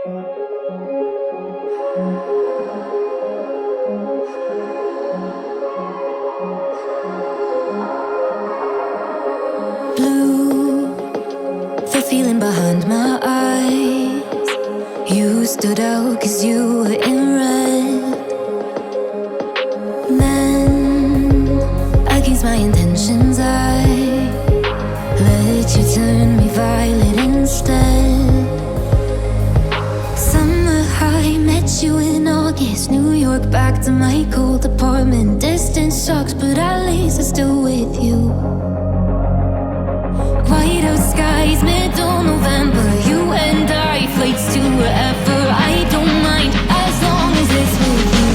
Blue, the feeling behind my eyes. You stood out 'cause you were in red. Then, against my intentions, I let you turn me violet instead. Summer high, met you in August. New York, back to my cold apartment. Distance sucks, but at least I'm still with you. White out skies, middle November. You and I, flights to wherever. I don't mind, as long as it's with you.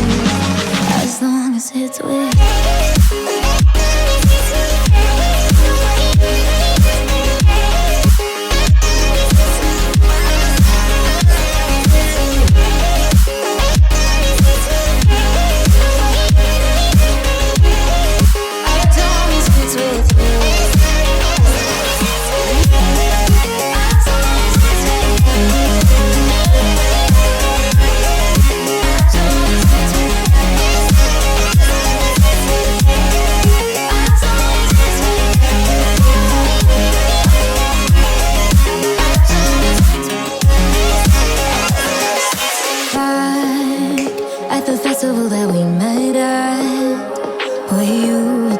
As long as it's with you.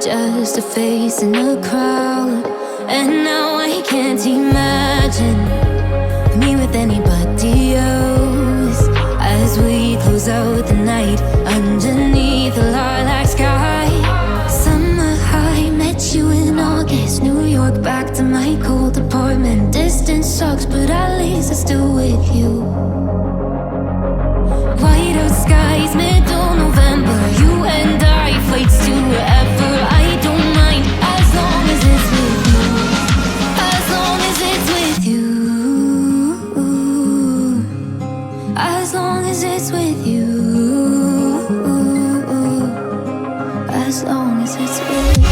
Just a face in a crowd, and now I can't imagine me with anybody else. As we close out the night underneath the lilac sky. Summer high, met you in August. New York, back to my cold apartment. Distance sucks, but at least I'm still with you. White out skies, middle November. You and I, flights to wherever. I don't mind, as long as it's with you. As long as it's with you. As long as it's with you. As long as it's with you.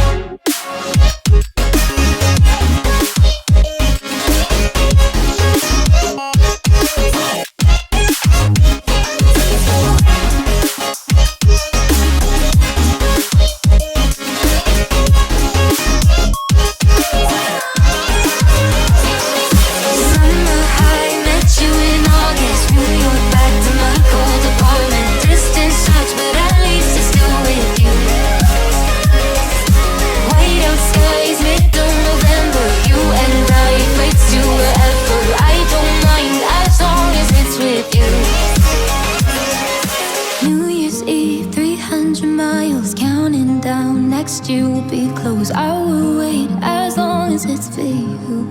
You will be close. I will wait as long as it's for you.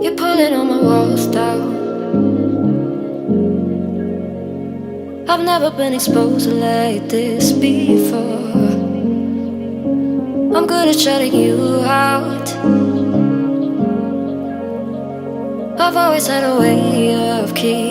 You're pulling on my walls down. I've never been exposed like this before. I'm good at shutting you out. I've always had a way of keeping